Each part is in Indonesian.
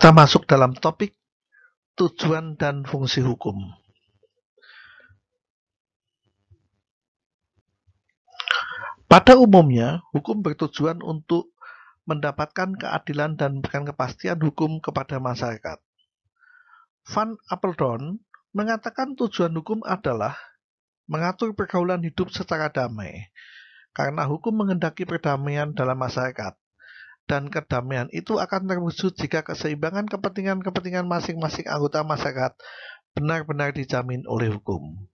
Kita masuk dalam topik tujuan dan fungsi hukum. Pada umumnya, hukum bertujuan untuk mendapatkan keadilan dan memberikan kepastian hukum kepada masyarakat. Van Apeldoorn mengatakan tujuan hukum adalah mengatur pergaulan hidup secara damai, karena hukum menghendaki perdamaian dalam masyarakat, dan kedamaian itu akan terwujud jika keseimbangan kepentingan-kepentingan masing-masing anggota masyarakat benar-benar dijamin oleh hukum.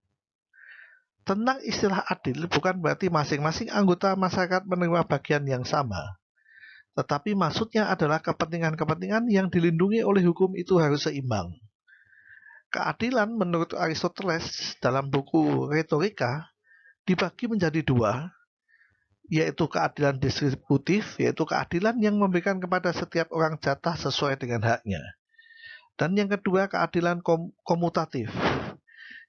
Tentang istilah adil bukan berarti masing-masing anggota masyarakat menerima bagian yang sama, tetapi maksudnya adalah kepentingan-kepentingan yang dilindungi oleh hukum itu harus seimbang. Keadilan menurut Aristoteles dalam buku Retorika dibagi menjadi dua, yaitu keadilan distributif, yaitu keadilan yang memberikan kepada setiap orang jatah sesuai dengan haknya. Dan yang kedua, keadilan komutatif,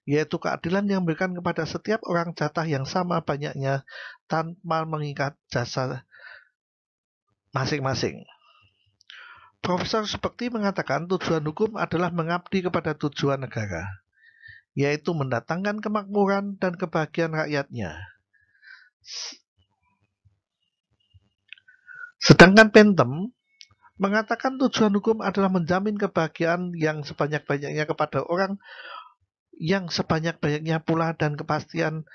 yaitu keadilan yang memberikan kepada setiap orang jatah yang sama banyaknya tanpa mengikat jasa masing-masing. Profesor Spekti mengatakan tujuan hukum adalah mengabdi kepada tujuan negara, yaitu mendatangkan kemakmuran dan kebahagiaan rakyatnya. Sedangkan Bentham mengatakan tujuan hukum adalah menjamin kebahagiaan yang sebanyak-banyaknya kepada orang yang sebanyak-banyaknya pula, dan kepastian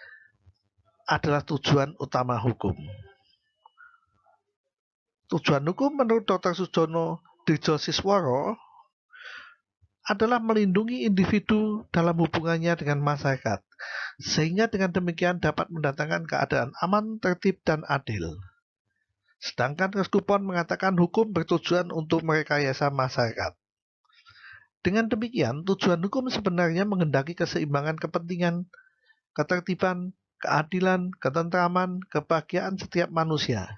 adalah tujuan utama hukum. Tujuan hukum menurut Dr. Sujono Drijosisworo adalah melindungi individu dalam hubungannya dengan masyarakat, sehingga dengan demikian dapat mendatangkan keadaan aman, tertib, dan adil. Sedangkan Keskupon mengatakan hukum bertujuan untuk merekayasa masyarakat. Dengan demikian, tujuan hukum sebenarnya menghendaki keseimbangan kepentingan, ketertiban, keadilan, ketentraman, kebahagiaan setiap manusia.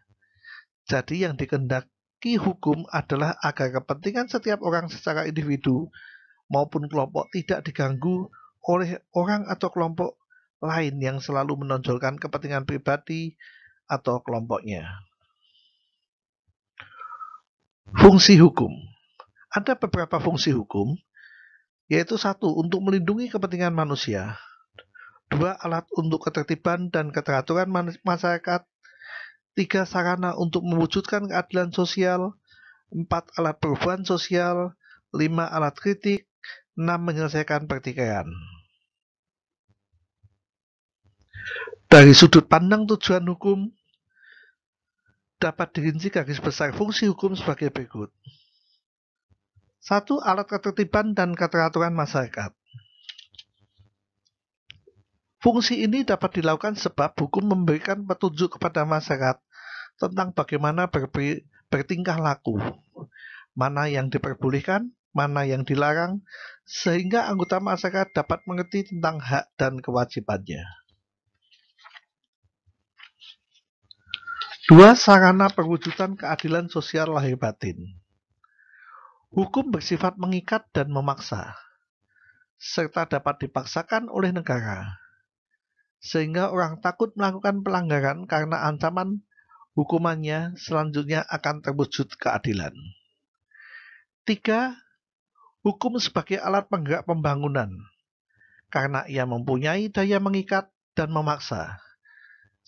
Jadi yang dikehendaki hukum adalah agar kepentingan setiap orang secara individu maupun kelompok tidak diganggu oleh orang atau kelompok lain yang selalu menonjolkan kepentingan pribadi atau kelompoknya. Fungsi hukum. Ada beberapa fungsi hukum, yaitu 1. Untuk melindungi kepentingan manusia, 2. Alat untuk ketertiban dan keteraturan masyarakat, 3. Sarana untuk mewujudkan keadilan sosial, 4. Alat perubahan sosial, 5. Alat kritik, 6. Menyelesaikan pertikaian. Dari sudut pandang tujuan hukum, dapat dirinci garis besar fungsi hukum sebagai berikut. 1. Alat ketertiban dan keteraturan masyarakat. Fungsi ini dapat dilakukan sebab hukum memberikan petunjuk kepada masyarakat tentang bagaimana bertingkah laku, mana yang diperbolehkan, mana yang dilarang, sehingga anggota masyarakat dapat mengerti tentang hak dan kewajibannya. 2. Sarana perwujudan keadilan sosial lahir batin. Hukum bersifat mengikat dan memaksa, serta dapat dipaksakan oleh negara, sehingga orang takut melakukan pelanggaran karena ancaman hukumannya selanjutnya akan terwujud keadilan. 3. Hukum sebagai alat penggerak pembangunan, karena ia mempunyai daya mengikat dan memaksa,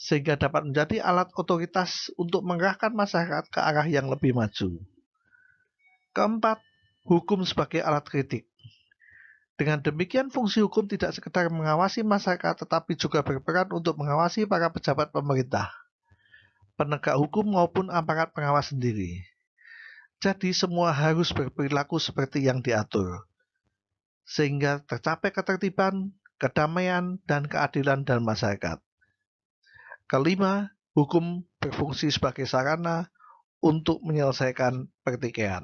sehingga dapat menjadi alat otoritas untuk mengerahkan masyarakat ke arah yang lebih maju. 4. Hukum sebagai alat kritik. Dengan demikian, fungsi hukum tidak sekedar mengawasi masyarakat, tetapi juga berperan untuk mengawasi para pejabat pemerintah, penegak hukum maupun aparat pengawas sendiri. Jadi semua harus berperilaku seperti yang diatur, sehingga tercapai ketertiban, kedamaian, dan keadilan dalam masyarakat. 5. Hukum berfungsi sebagai sarana untuk menyelesaikan pertikaian.